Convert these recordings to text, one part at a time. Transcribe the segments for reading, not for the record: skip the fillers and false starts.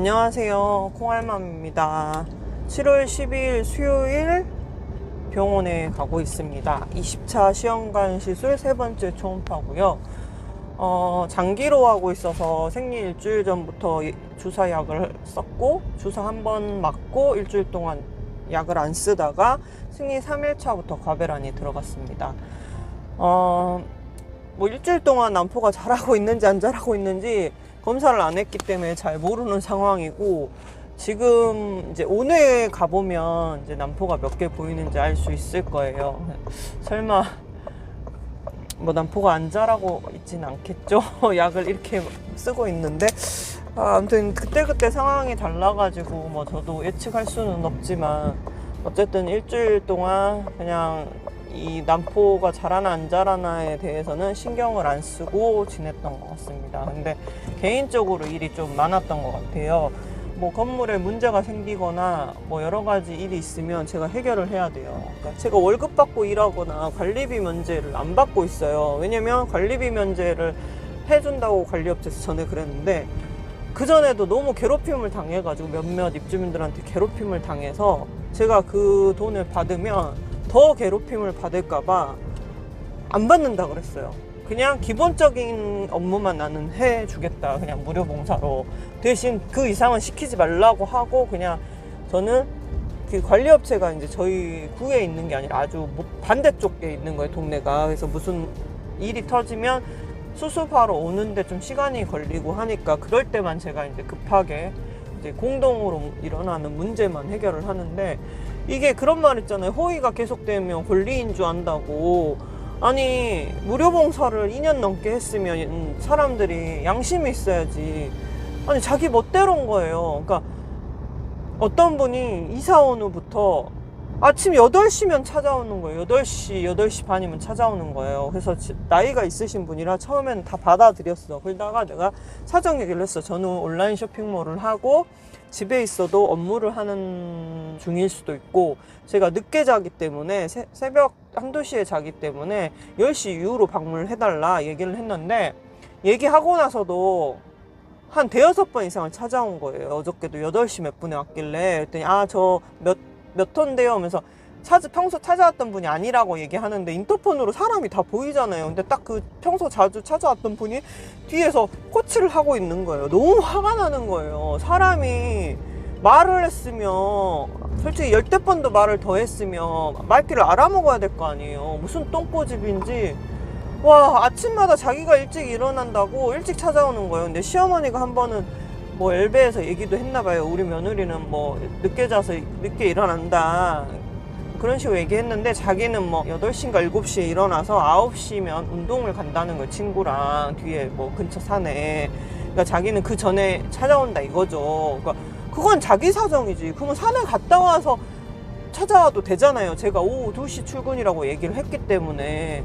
안녕하세요, 콩알맘입니다. 7월 12일 수요일 병원에 가고 있습니다. 20차 시험관 시술 세 번째 초음파고요. 장기로 하고 있어서 생리 일주일 전부터 주사약을 썼고, 주사 한 번 맞고 일주일 동안 약을 안 쓰다가 생리 3일차부터 과배란이 들어갔습니다. 뭐 일주일 동안 난포가 자라고 있는지 안 자라고 있는지 검사를 안 했기 때문에 잘 모르는 상황이고, 지금 이제 오늘 가보면 이제 난포가 몇 개 보이는지 알 수 있을 거예요. 설마 뭐 난포가 안 자라고 있진 않겠죠? 약을 이렇게 쓰고 있는데, 아무튼 그때그때 상황이 달라가지고 뭐 저도 예측할 수는 없지만, 어쨌든 일주일 동안 그냥 이 난포가 자라나 안 자라나에 대해서는 신경을 안 쓰고 지냈던 것 같습니다. 근데 개인적으로 일이 좀 많았던 것 같아요. 뭐 건물에 문제가 생기거나 뭐 여러 가지 일이 있으면 제가 해결을 해야 돼요. 그러니까 제가 월급 받고 일하거나 관리비 면제를 안 받고 있어요. 왜냐면 관리비 면제를 해준다고 관리업체에서 전에 그랬는데, 그전에도 너무 괴롭힘을 당해가지고 몇몇 입주민들한테 괴롭힘을 당해서 제가 그 돈을 받으면 더 괴롭힘을 받을까봐 안 받는다 그랬어요. 그냥 기본적인 업무만 나는 해주겠다, 그냥 무료 봉사로. 대신 그 이상은 시키지 말라고 하고, 그냥 저는 그 관리업체가 이제 저희 구에 있는 게 아니라 아주 반대쪽에 있는 거예요, 동네가. 그래서 무슨 일이 터지면 수습하러 오는데 좀 시간이 걸리고 하니까, 그럴 때만 제가 이제 급하게 이제 공동으로 일어나는 문제만 해결을 하는데, 이게 그런 말 있잖아요. 호의가 계속되면 권리인 줄 안다고. 아니, 무료 봉사를 2년 넘게 했으면 사람들이 양심이 있어야지. 아니, 자기 멋대로인 거예요. 그러니까 어떤 분이 이사 온 후부터 아침 8시면 찾아오는 거예요. 8시 반이면 찾아오는 거예요. 그래서 나이가 있으신 분이라 처음에는 다 받아들였어. 그러다가 내가 사정 얘기를 했어. 저는 온라인 쇼핑몰을 하고 집에 있어도 업무를 하는 중일 수도 있고, 제가 늦게 자기 때문에 새벽 1~2시에 자기 때문에 10시 이후로 방문을 해달라 얘기를 했는데, 얘기하고 나서도 한 5~6번 이상을 찾아온 거예요. 어저께도 8시 몇 분에 왔길래, 그랬더니 저 몇 톤데요 하면서 평소 찾아왔던 분이 아니라고 얘기하는데, 인터폰으로 사람이 다 보이잖아요. 근데 딱 그 평소 자주 찾아왔던 분이 뒤에서 코치를 하고 있는 거예요. 너무 화가 나는 거예요. 사람이 말을 했으면, 솔직히 10대 번도 말을 더 했으면 말귀를 알아먹어야 될 거 아니에요. 무슨 똥꼬집인지. 와, 아침마다 자기가 일찍 일어난다고 일찍 찾아오는 거예요. 근데 시어머니가 한 번은 뭐 엘베에서 얘기도 했나 봐요. 우리 며느리는 뭐 늦게 자서 늦게 일어난다, 그런 식으로 얘기했는데, 자기는 뭐 8시인가 7시에 일어나서 9시면 운동을 간다는 거예요. 친구랑 뒤에 뭐 근처 산에. 그러니까 자기는 그 전에 찾아온다 이거죠. 그러니까 그건 자기 사정이지. 그러면 산에 갔다 와서 찾아와도 되잖아요. 제가 오후 2시 출근이라고 얘기를 했기 때문에.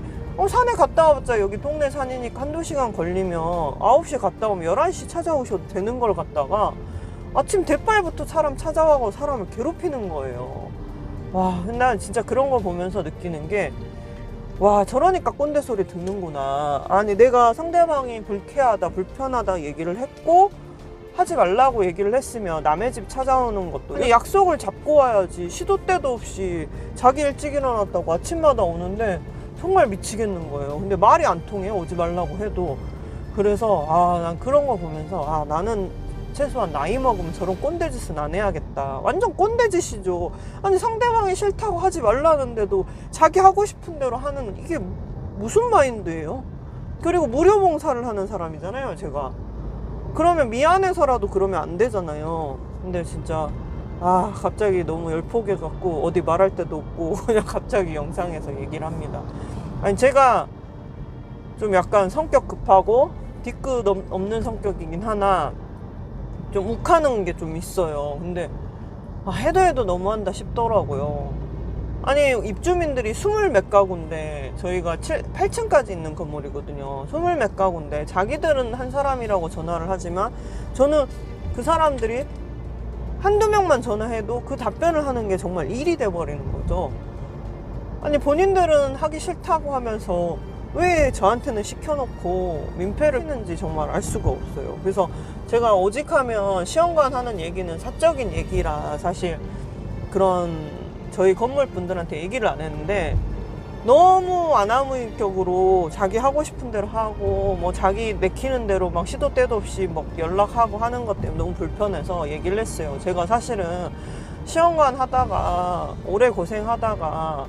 산에 갔다 와봤자 여기 동네 산이니까 1~2시간 걸리면 9시에 갔다 오면 11시 찾아오셔도 되는 걸 갖다가 아침 대빨부터 사람 찾아와서 사람을 괴롭히는 거예요. 와, 난 진짜 그런 거 보면서 느끼는 게, 와, 저러니까 꼰대 소리 듣는구나. 아니, 내가 상대방이 불쾌하다, 불편하다 얘기를 했고 하지 말라고 얘기를 했으면 남의 집 찾아오는 것도 약속을 잡고 와야지. 시도 때도 없이 자기 일찍 일어났다고 아침마다 오는데 정말 미치겠는 거예요. 근데 말이 안 통해요, 오지 말라고 해도. 그래서 난 그런 거 보면서 나는 최소한 나이 먹으면 저런 꼰대짓은 안 해야겠다. 완전 꼰대짓이죠. 아니, 상대방이 싫다고 하지 말라는데도 자기 하고 싶은 대로 하는, 이게 무슨 마인드예요? 그리고 무료 봉사를 하는 사람이잖아요, 제가. 그러면 미안해서라도 그러면 안 되잖아요. 근데 진짜 갑자기 너무 열폭해갖고 어디 말할 데도 없고 그냥 갑자기 영상에서 얘기를 합니다. 아니, 제가 좀 약간 성격 급하고 뒤끝 없는 성격이긴 하나 좀 욱하는 게 좀 있어요. 근데 해도 너무한다 싶더라고요. 아니, 입주민들이 20몇 가구인데, 저희가 8층까지 있는 건물이거든요. 20몇 가구인데 자기들은 한 사람이라고 전화를 하지만, 저는 그 사람들이 1~2명만 전화해도 그 답변을 하는 게 정말 일이 돼버리는 거죠. 아니, 본인들은 하기 싫다고 하면서 왜 저한테는 시켜놓고 민폐를 했는지 정말 알 수가 없어요. 그래서 제가 오직하면 시험관 하는 얘기는 사적인 얘기라 사실 그런 저희 건물 분들한테 얘기를 안 했는데, 너무 아나무인격으로 자기 하고 싶은 대로 하고 뭐 자기 내키는 대로 막 시도 때도 없이 막 연락하고 하는 것 때문에 너무 불편해서 얘기를 했어요. 제가 사실은 시험관 하다가 오래 고생하다가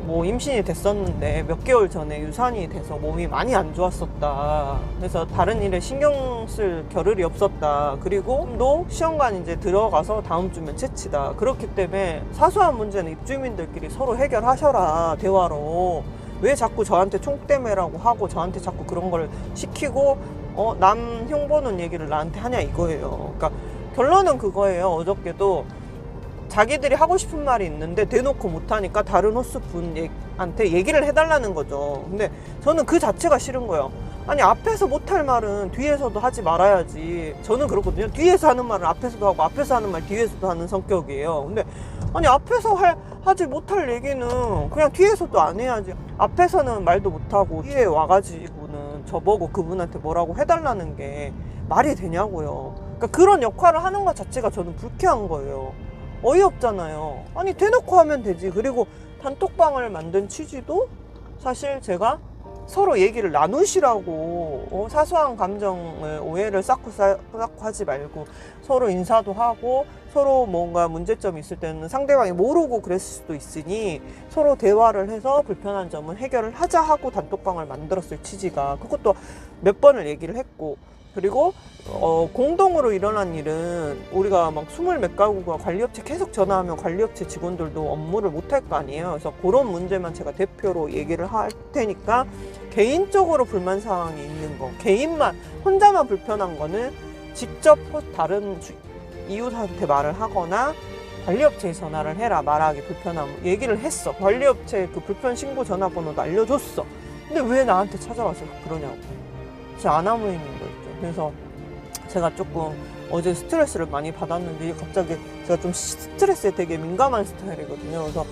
뭐 임신이 됐었는데 몇 개월 전에 유산이 돼서 몸이 많이 안 좋았었다. 그래서 다른 일에 신경 쓸 겨를이 없었다. 그리고 또 시험관 이제 들어가서 다음 주면 채치다. 그렇기 때문에 사소한 문제는 입주민들끼리 서로 해결하셔라, 대화로. 왜 자꾸 저한테 총대매라고 하고 저한테 자꾸 그런 걸 시키고 남 흉보는 얘기를 나한테 하냐 이거예요. 그러니까 결론은 그거예요. 어저께도 자기들이 하고 싶은 말이 있는데 대놓고 못하니까 다른 호스 분한테 얘기를 해달라는 거죠. 근데 저는 그 자체가 싫은 거예요. 아니, 앞에서 못할 말은 뒤에서도 하지 말아야지. 저는 그렇거든요. 뒤에서 하는 말은 앞에서도 하고 앞에서 하는 말 뒤에서도 하는 성격이에요. 근데 아니, 앞에서 하지 못할 얘기는 그냥 뒤에서도 안 해야지. 앞에서는 말도 못하고 뒤에 와가지고는 저보고 그분한테 뭐라고 해달라는 게 말이 되냐고요. 그러니까 그런 역할을 하는 것 자체가 저는 불쾌한 거예요. 어이없잖아요. 아니, 대놓고 하면 되지. 그리고 단톡방을 만든 취지도 사실 제가 서로 얘기를 나누시라고, 사소한 감정을 오해를 쌓고 하지 말고 서로 인사도 하고 서로 뭔가 문제점이 있을 때는 상대방이 모르고 그랬을 수도 있으니 서로 대화를 해서 불편한 점은 해결을 하자 하고 단톡방을 만들었을 취지가, 그것도 몇 번을 얘기를 했고, 그리고 공동으로 일어난 일은 우리가 막 20몇 가구가 관리업체 계속 전화하면 관리업체 직원들도 업무를 못할 거 아니에요. 그래서 그런 문제만 제가 대표로 얘기를 할 테니까 개인적으로 불만 사항이 있는 거, 개인만 혼자만 불편한 거는 직접 다른 이웃한테 말을 하거나 관리업체에 전화를 해라. 말하기 불편함 얘기를 했어. 관리업체 그 불편 신고 전화번호도 알려줬어. 근데 왜 나한테 찾아와서 그러냐고. 진짜 아나무인인 거죠. 그래서 제가 조금 어제 스트레스를 많이 받았는데, 갑자기 제가 좀 스트레스에 되게 민감한 스타일이거든요. 그래서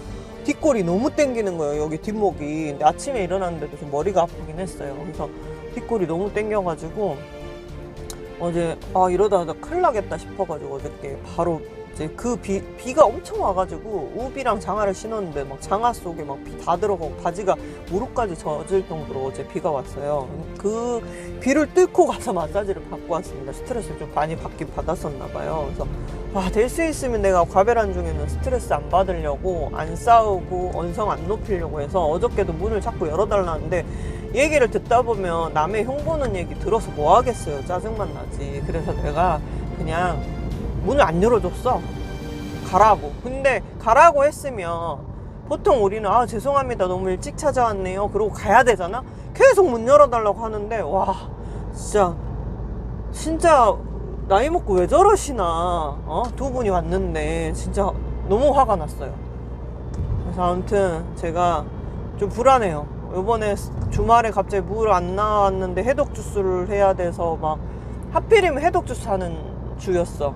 뒷골이 너무 땡기는 거예요. 여기 뒷목이. 근데 아침에 일어났는데도 좀 머리가 아프긴 했어요. 그래서 뒷골이 너무 땡겨가지고 어제 이러다 큰일 나겠다 싶어가지고 어저께 바로 이제 그 비가 엄청 와가지고 우비랑 장화를 신었는데 막 장화 속에 막 비 다 들어가고 바지가 무릎까지 젖을 정도로 어제 비가 왔어요. 그 비를 뚫고 가서 마사지를 받고 왔습니다. 스트레스를 좀 많이 받긴 받았었나 봐요. 그래서 될 수 있으면 내가 과배란 중에는 스트레스 안 받으려고 안 싸우고 언성 안 높이려고 해서 어저께도 문을 자꾸 열어달라는데, 얘기를 듣다 보면 남의 흉보는 얘기 들어서 뭐 하겠어요. 짜증만 나지. 그래서 내가 그냥 문을 안 열어줬어. 가라고. 근데 가라고 했으면 보통 우리는 죄송합니다, 너무 일찍 찾아왔네요, 그러고 가야 되잖아. 계속 문 열어달라고 하는데, 와 진짜 나이 먹고 왜 저러시나. 두 분이 왔는데 진짜 너무 화가 났어요. 그래서 아무튼 제가 좀 불안해요. 이번에 주말에 갑자기 물 안 나왔는데 해독 주스를 해야 돼서, 막 하필이면 해독 주스 하는 주였어.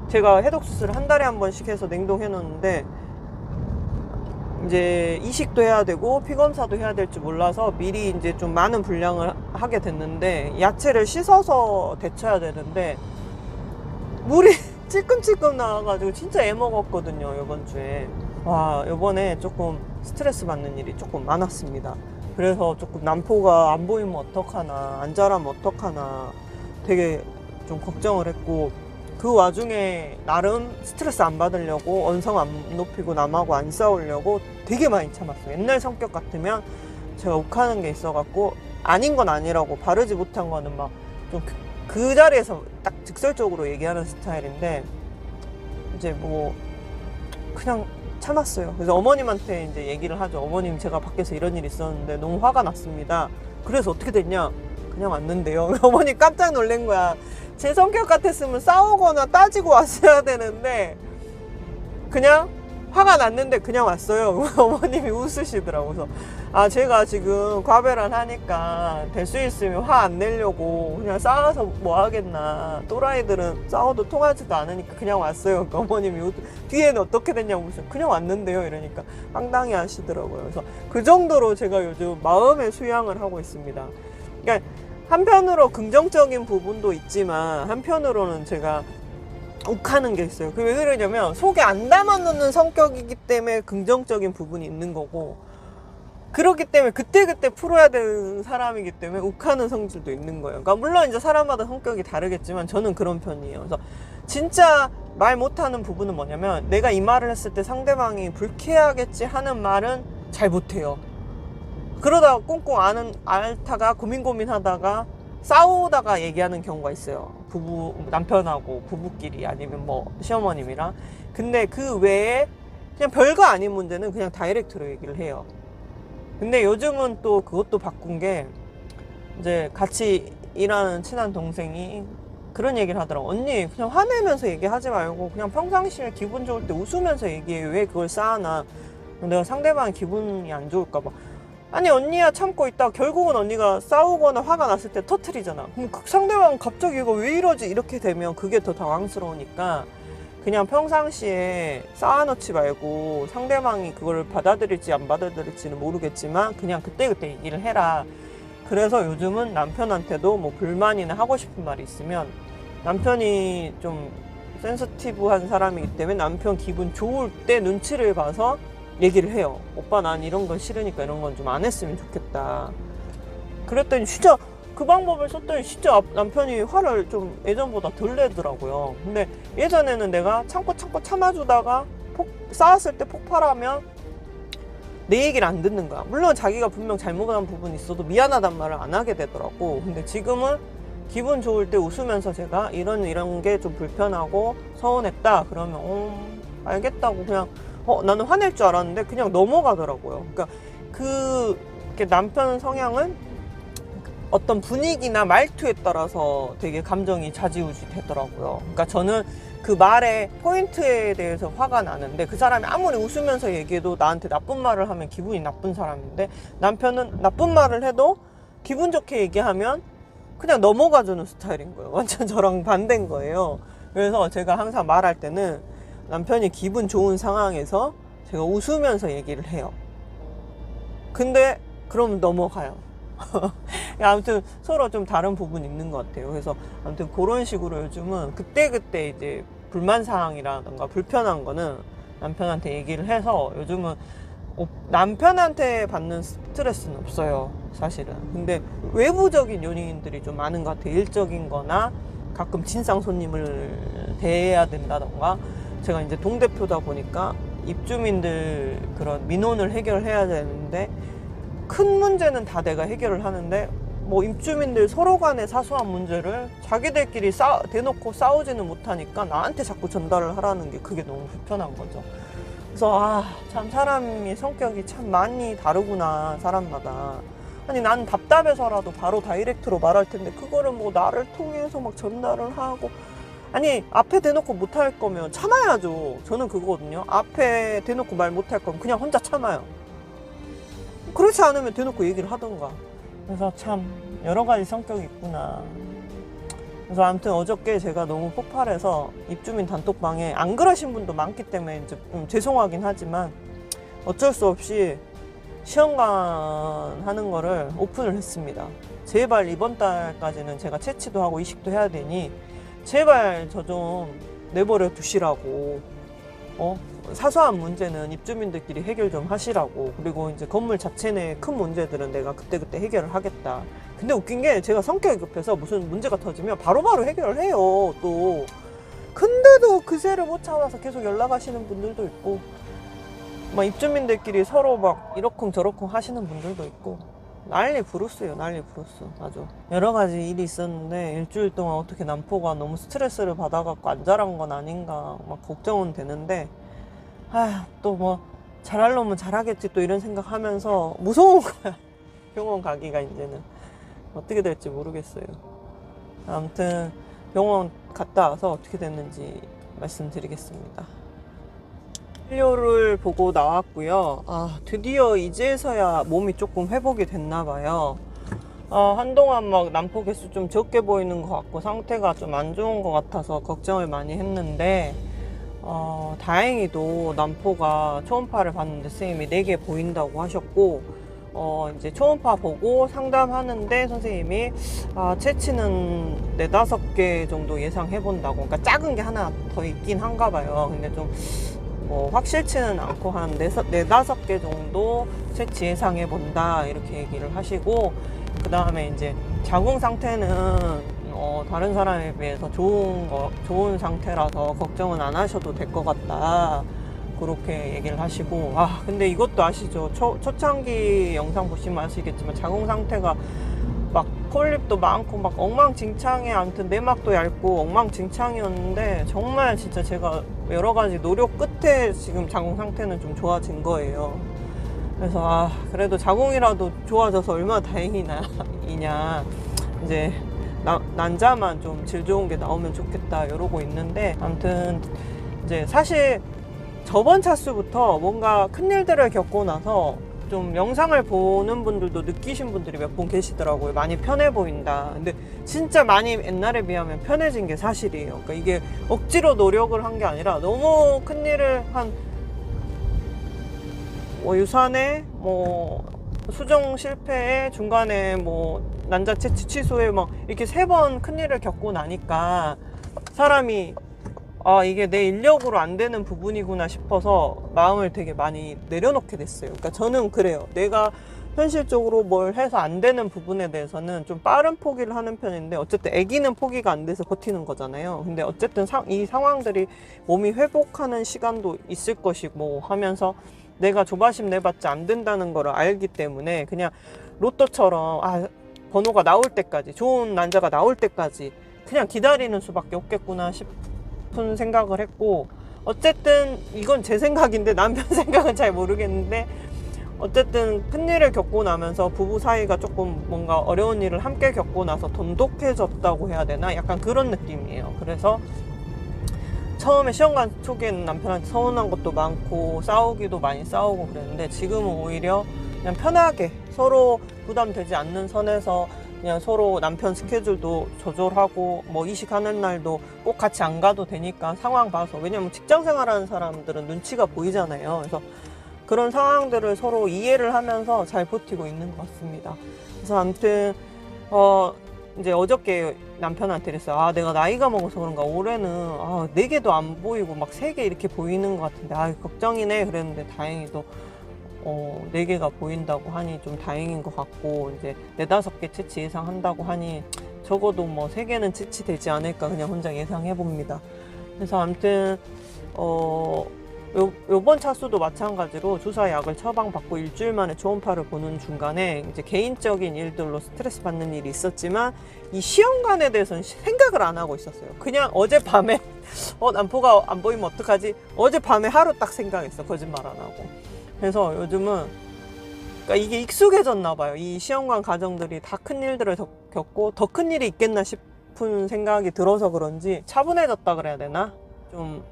제가 해독 주스를 한 달에 한 번씩 해서 냉동해 놓는데, 이제 이식도 해야 되고 피검사도 해야 될 줄 몰라서 미리 이제 좀 많은 분량을 하게 됐는데, 야채를 씻어서 데쳐야 되는데 물이 찔끔찔끔 나와가지고 진짜 애먹었거든요, 이번 주에. 이번에 조금 스트레스 받는 일이 조금 많았습니다. 그래서 조금 남포가 안 보이면 어떡하나, 안 자라면 어떡하나 되게 좀 걱정을 했고, 그 와중에 나름 스트레스 안 받으려고 언성 안 높이고 남하고 안 싸우려고 되게 많이 참았어요. 옛날 성격 같으면 제가 욱하는 게 있어갖고 아닌 건 아니라고, 바르지 못한 거는 막 좀 그 자리에서 딱 직설적으로 얘기하는 스타일인데, 이제 뭐 그냥 참았어요. 그래서 어머님한테 이제 얘기를 하죠. 어머님, 제가 밖에서 이런 일이 있었는데 너무 화가 났습니다. 그래서 어떻게 됐냐? 그냥 왔는데요. 어머니 깜짝 놀란 거야. 제 성격 같았으면 싸우거나 따지고 왔어야 되는데 그냥 화가 났는데 그냥 왔어요. 어머님이 웃으시더라고요. 그래서 아, 제가 지금 과배란 하니까 될 수 있으면 화 안 내려고 그냥 싸워서 뭐 하겠나. 또라이들은 싸워도 통하지도 않으니까 그냥 왔어요. 그러니까 어머님이 뒤에는 어떻게 됐냐고 무슨 그냥 왔는데요. 이러니까 황당히 하시더라고요. 그래서 그 정도로 제가 요즘 마음의 수양을 하고 있습니다. 그러니까 한편으로 긍정적인 부분도 있지만 한편으로는 제가 욱하는 게 있어요. 그게 왜 그러냐면 속에 안 담아놓는 성격이기 때문에 긍정적인 부분이 있는 거고, 그렇기 때문에 그때그때 풀어야 되는 사람이기 때문에 욱하는 성질도 있는 거예요. 그러니까 물론 이제 사람마다 성격이 다르겠지만 저는 그런 편이에요. 그래서 진짜 말 못하는 부분은 뭐냐면 내가 이 말을 했을 때 상대방이 불쾌하겠지 하는 말은 잘 못해요. 그러다가 꽁꽁 앓다가 고민하다가 싸우다가 얘기하는 경우가 있어요. 남편하고 부부끼리 아니면 뭐 시어머님이랑. 근데 그 외에 그냥 별거 아닌 문제는 그냥 다이렉트로 얘기를 해요. 근데 요즘은 또 그것도 바꾼 게 이제 같이 일하는 친한 동생이 그런 얘기를 하더라고. 언니 그냥 화내면서 얘기하지 말고 그냥 평상시에 기분 좋을 때 웃으면서 얘기해. 왜 그걸 쌓아놔. 내가 상대방 기분이 안 좋을까 봐. 아니 언니야 참고 있다가 결국은 언니가 싸우거나 화가 났을 때 터트리잖아. 그럼 그 상대방은 갑자기 이거 왜 이러지 이렇게 되면 그게 더 당황스러우니까 그냥 평상시에 쌓아놓지 말고 상대방이 그걸 받아들일지 안 받아들일지는 모르겠지만 그냥 그때그때 얘기를 해라. 그래서 요즘은 남편한테도 뭐 불만이나 하고 싶은 말이 있으면, 남편이 좀 센시티브한 사람이기 때문에 남편 기분 좋을 때 눈치를 봐서 얘기를 해요. 오빠 난 이런 건 싫으니까 이런 건 좀 안 했으면 좋겠다. 그랬더니 진짜 그 방법을 썼더니 진짜 남편이 화를 좀 예전보다 덜 내더라고요. 근데 예전에는 내가 참고 참아주다가 싸웠을 때 폭발하면 내 얘기를 안 듣는 거야. 물론 자기가 분명 잘못한 부분이 있어도 미안하단 말을 안 하게 되더라고. 근데 지금은 기분 좋을 때 웃으면서 제가 이런 게 좀 불편하고 서운했다 그러면 알겠다고 그냥 나는 화낼 줄 알았는데 그냥 넘어가더라고요. 그러니까 그 남편 성향은 어떤 분위기나 말투에 따라서 되게 감정이 좌지우지 되더라고요. 그러니까 저는 그 말의 포인트에 대해서 화가 나는데 그 사람이 아무리 웃으면서 얘기해도 나한테 나쁜 말을 하면 기분이 나쁜 사람인데, 남편은 나쁜 말을 해도 기분 좋게 얘기하면 그냥 넘어가주는 스타일인 거예요. 완전 저랑 반대인 거예요. 그래서 제가 항상 말할 때는 남편이 기분 좋은 상황에서 제가 웃으면서 얘기를 해요. 근데 그럼 넘어가요. 아무튼 서로 좀 다른 부분이 있는 것 같아요. 그래서 아무튼 그런 식으로 요즘은 그때그때 이제 불만사항이라던가 불편한 거는 남편한테 얘기를 해서 요즘은 남편한테 받는 스트레스는 없어요, 사실은. 근데 외부적인 요인들이 좀 많은 것 같아요. 일적인 거나 가끔 진상 손님을 대해야 된다던가, 제가 이제 동대표다 보니까 입주민들 그런 민원을 해결해야 되는데 큰 문제는 다 내가 해결을 하는데 뭐 입주민들 서로 간의 사소한 문제를 자기들끼리 대놓고 싸우지는 못하니까 나한테 자꾸 전달을 하라는 게 그게 너무 불편한 거죠. 그래서 참 사람이 성격이 참 많이 다르구나, 사람마다. 아니 난 답답해서라도 바로 다이렉트로 말할 텐데 그거를 뭐 나를 통해서 막 전달을 하고, 아니 앞에 대놓고 못할 거면 참아야죠. 저는 그거거든요. 앞에 대놓고 말 못할 거면 그냥 혼자 참아요. 그렇지 않으면 대놓고 얘기를 하던가. 그래서 참 여러 가지 성격이 있구나. 그래서 아무튼 어저께 제가 너무 폭발해서 입주민 단톡방에 안 그러신 분도 많기 때문에 이제 죄송하긴 하지만 어쩔 수 없이 시험관 하는 거를 오픈을 했습니다. 제발 이번 달까지는 제가 채취도 하고 이식도 해야 되니 제발 저 좀 내버려 두시라고. 사소한 문제는 입주민들끼리 해결 좀 하시라고. 그리고 이제 건물 자체 내 큰 문제들은 내가 그때그때 해결을 하겠다. 근데 웃긴 게 제가 성격이 급해서 무슨 문제가 터지면 바로바로 해결을 해요, 또. 근데도 그새를 못 참아서 계속 연락하시는 분들도 있고, 막 입주민들끼리 서로 막 이러쿵저러쿵 하시는 분들도 있고, 난리 부르스예요, 난리 부르스. 아주 여러 가지 일이 있었는데 일주일 동안 어떻게 남포가 너무 스트레스를 받아갖고 안 자란 건 아닌가 막 걱정은 되는데, 또 뭐 잘할 놈은 잘하겠지 또 이런 생각하면서 무서운 거야. 병원 가기가 이제는 어떻게 될지 모르겠어요. 아무튼 병원 갔다 와서 어떻게 됐는지 말씀드리겠습니다. 진료를 보고 나왔고요. 드디어 이제서야 몸이 조금 회복이 됐나 봐요. 한동안 막 난포 개수 좀 적게 보이는 것 같고 상태가 좀 안 좋은 것 같아서 걱정을 많이 했는데 다행히도 난포가 초음파를 봤는데 선생님이 4개 보인다고 하셨고 이제 초음파 보고 상담하는데 선생님이 채취는 4-5개 정도 예상해 본다고. 그러니까 작은 게 하나 더 있긴 한가 봐요. 근데 좀 확실치는 않고 한 4-5개 정도 채취 예상해 본다 이렇게 얘기를 하시고, 그 다음에 이제 자궁 상태는 다른 사람에 비해서 좋은 상태라서 걱정은 안 하셔도 될 것 같다 그렇게 얘기를 하시고, 근데 이것도 아시죠? 초창기 영상 보시면 아시겠지만 자궁 상태가 막 폴립도 많고 막 엉망진창에, 아무튼 내막도 얇고 엉망진창이었는데 정말 진짜 제가 여러 가지 노력 끝에 지금 자궁 상태는 좀 좋아진 거예요. 그래서 그래도 자궁이라도 좋아져서 얼마나 다행이냐 이제 난자만 좀 질 좋은 게 나오면 좋겠다 이러고 있는데, 아무튼 이제 사실 저번 차수부터 뭔가 큰일들을 겪고 나서 좀 영상을 보는 분들도 느끼신 분들이 몇 분 계시더라고요. 많이 편해 보인다. 근데 진짜 많이 옛날에 비하면 편해진 게 사실이에요. 그러니까 이게 억지로 노력을 한 게 아니라 너무 큰일을 한 유산에 수정 실패에 중간에 난자 채취 취소에 이렇게 3번 큰일을 겪고 나니까 사람이 이게 내 인력으로 안 되는 부분이구나 싶어서 마음을 되게 많이 내려놓게 됐어요. 그러니까 저는 그래요. 내가 현실적으로 뭘 해서 안 되는 부분에 대해서는 좀 빠른 포기를 하는 편인데, 어쨌든 아기는 포기가 안 돼서 버티는 거잖아요. 근데 어쨌든 이 상황들이 몸이 회복하는 시간도 있을 것이고 하면서 내가 조바심 내봤자 안 된다는 걸 알기 때문에 그냥 로또처럼 번호가 나올 때까지, 좋은 난자가 나올 때까지 그냥 기다리는 수밖에 없겠구나 싶은 생각을 했고, 어쨌든 이건 제 생각인데 남편 생각은 잘 모르겠는데, 어쨌든 큰일을 겪고 나면서 부부 사이가 조금 뭔가 어려운 일을 함께 겪고 나서 돈독해졌다고 해야 되나? 약간 그런 느낌이에요. 그래서 처음에 시험관 초기에는 남편한테 서운한 것도 많고 싸우기도 많이 싸우고 그랬는데, 지금은 오히려 그냥 편하게 서로 부담되지 않는 선에서 그냥 서로 남편 스케줄도 조절하고 이식하는 날도 꼭 같이 안 가도 되니까 상황 봐서, 왜냐면 직장 생활하는 사람들은 눈치가 보이잖아요. 그래서 그런 상황들을 서로 이해를 하면서 잘 버티고 있는 것 같습니다. 그래서 아무튼 이제 어저께 남편한테 그랬어요. 내가 나이가 먹어서 그런가 올해는 4개도 안 보이고 막 3개 이렇게 보이는 것 같은데 걱정이네 그랬는데, 다행히도 4개가 보인다고 하니 좀 다행인 것 같고, 이제 4-5개 채취 예상한다고 하니 적어도 3개는 채취되지 않을까 그냥 혼자 예상해 봅니다. 그래서 아무튼 요번 차수도 마찬가지로 주사약을 처방받고 일주일 만에 초음파를 보는 중간에 이제 개인적인 일들로 스트레스 받는 일이 있었지만, 이 시험관에 대해서는 생각을 안 하고 있었어요. 그냥 어젯밤에 난포가 안 보이면 어떡하지? 어젯밤에 하루 딱 생각했어. 거짓말 안 하고. 그래서 요즘은 그러니까 이게 익숙해졌나 봐요. 이 시험관 과정들이 다 큰 일들을 겪고 더 큰 일이 있겠나 싶은 생각이 들어서 그런지 차분해졌다 그래야 되나? 좀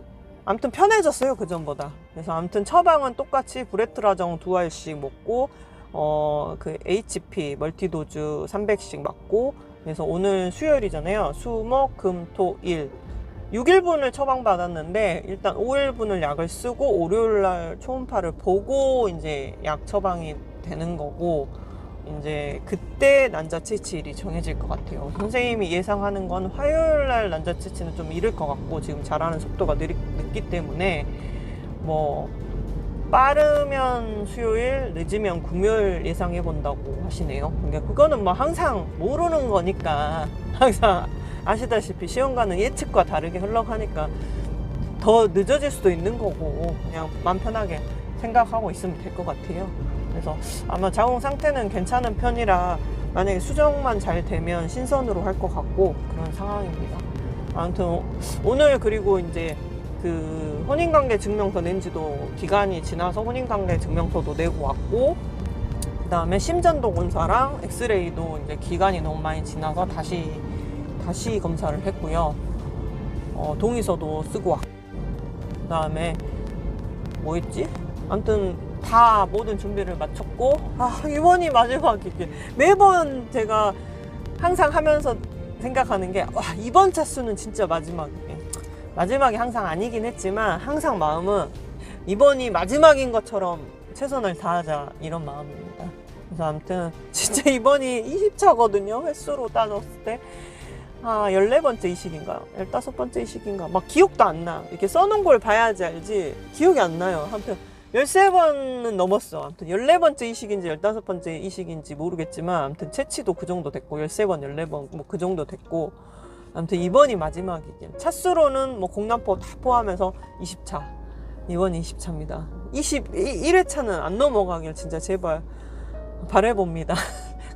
아무튼 편해졌어요, 그전보다. 그래서 아무튼 처방은 똑같이 브레트라정 2알씩 먹고 그 HP 멀티도즈 300씩 맞고, 그래서 오늘 수요일이잖아요. 수, 목, 금, 토, 일 6일분을 처방받았는데, 일단 5일분을 약을 쓰고 월요일날 초음파를 보고 이제 약 처방이 되는 거고, 이제 그때 난자 채취일이 정해질 것 같아요. 선생님이 예상하는 건 화요일날 난자 채취는 좀 이를 것 같고, 지금 자라는 속도가 늦기 때문에 빠르면 수요일, 늦으면 금요일 예상해 본다고 하시네요. 그러니까 그거는 항상 모르는 거니까, 항상 아시다시피 시험관은 예측과 다르게 흘러가니까 더 늦어질 수도 있는 거고, 그냥 마음 편하게 생각하고 있으면 될 것 같아요. 그래서 아마 자궁 상태는 괜찮은 편이라 만약에 수정만 잘 되면 신선으로 할 것 같고 그런 상황입니다. 아무튼 오늘 그리고 이제 그 혼인관계 증명서 낸 지도 기간이 지나서 혼인관계 증명서도 내고 왔고, 그 다음에 심전도 검사랑 엑스레이도 이제 기간이 너무 많이 지나서 다시 검사를 했고요. 동의서도 쓰고 왔고, 그 다음에 뭐 있지? 아무튼 다 모든 준비를 마쳤고, 이번이 마지막이게. 매번 제가 항상 하면서 생각하는 게, 이번 차수는 진짜 마지막이게. 마지막이 항상 아니긴 했지만 항상 마음은 이번이 마지막인 것처럼 최선을 다하자, 이런 마음입니다. 그래서 아무튼 진짜 이번이 20차거든요. 횟수로 따졌을 때 14번째 이식인가요? 15번째 이식인가? 막 기억도 안 나. 이렇게 써놓은 걸 봐야지 알지 기억이 안 나요. 아무튼 13번은 넘었어. 아무튼 14번째 이식인지 15번째 이식인지 모르겠지만 아무튼 채취도 그 정도 됐고 13번, 14번 뭐 그 정도 됐고, 아무튼 이번이 마지막이긴. 차수로는 뭐 공남포 다 포함해서 20차. 이번이 20차입니다. 21회차는 안 넘어가길 진짜 제발 바라봅니다.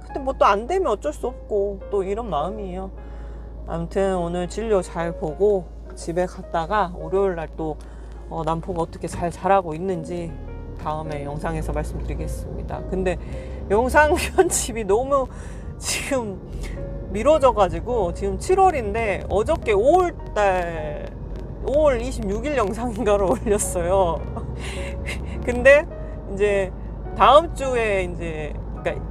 근데 뭐 또 안 되면 어쩔 수 없고 또 이런 마음이에요. 아무튼 오늘 진료 잘 보고 집에 갔다가 월요일날 또 남포가 어떻게 잘 자라고 있는지 다음에 영상에서 말씀드리겠습니다. 근데 영상 편집이 너무 지금 미뤄져 가지고 지금 7월인데 어저께 5월 26일 영상인가를 올렸어요. 근데 이제 다음 주에 이제 그러니까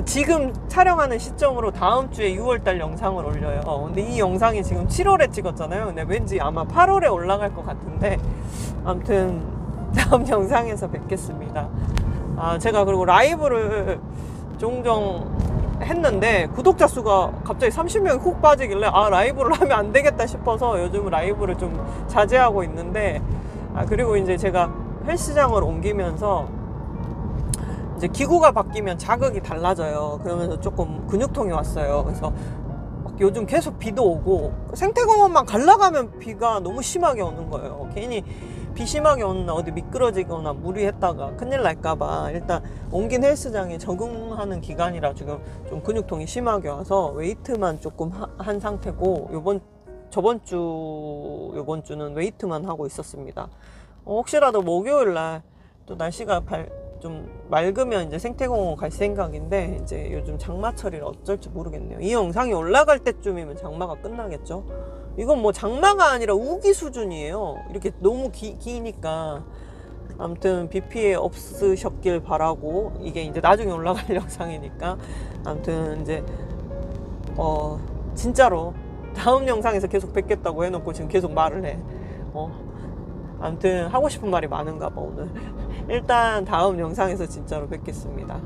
지금 촬영하는 시점으로 다음 주에 6월달 영상을 올려요. 근데 이 영상이 지금 7월에 찍었잖아요. 근데 왠지 아마 8월에 올라갈 것 같은데, 아무튼 다음 영상에서 뵙겠습니다. 제가 그리고 라이브를 종종 했는데 구독자 수가 갑자기 30명이 훅 빠지길래 라이브를 하면 안 되겠다 싶어서 요즘 라이브를 좀 자제하고 있는데, 그리고 이제 제가 헬스장을 옮기면서 이제 기구가 바뀌면 자극이 달라져요. 그러면서 조금 근육통이 왔어요. 그래서 요즘 계속 비도 오고 생태공원만 가려가면 비가 너무 심하게 오는 거예요. 괜히 비 심하게 오는 날 어디 미끄러지거나 무리했다가 큰일 날까봐 일단 옮긴 헬스장에 적응하는 기간이라 지금 좀 근육통이 심하게 와서 웨이트만 조금 한 상태고, 요번 주는 웨이트만 하고 있었습니다. 혹시라도 목요일 날 또 날씨가 좀 맑으면 이제 생태공원 갈 생각인데, 이제 요즘 장마철이라 어쩔지 모르겠네요. 이 영상이 올라갈 때쯤이면 장마가 끝나겠죠. 이건 뭐 장마가 아니라 우기 수준이에요. 이렇게 너무 기니까. 아무튼 비 피해 없으셨길 바라고, 이게 이제 나중에 올라갈 영상이니까. 아무튼 이제 진짜로 다음 영상에서 계속 뵙겠다고 해놓고 지금 계속 말을 해. 아무튼 하고 싶은 말이 많은가 봐 오늘. 일단 다음 영상에서 진짜로 뵙겠습니다.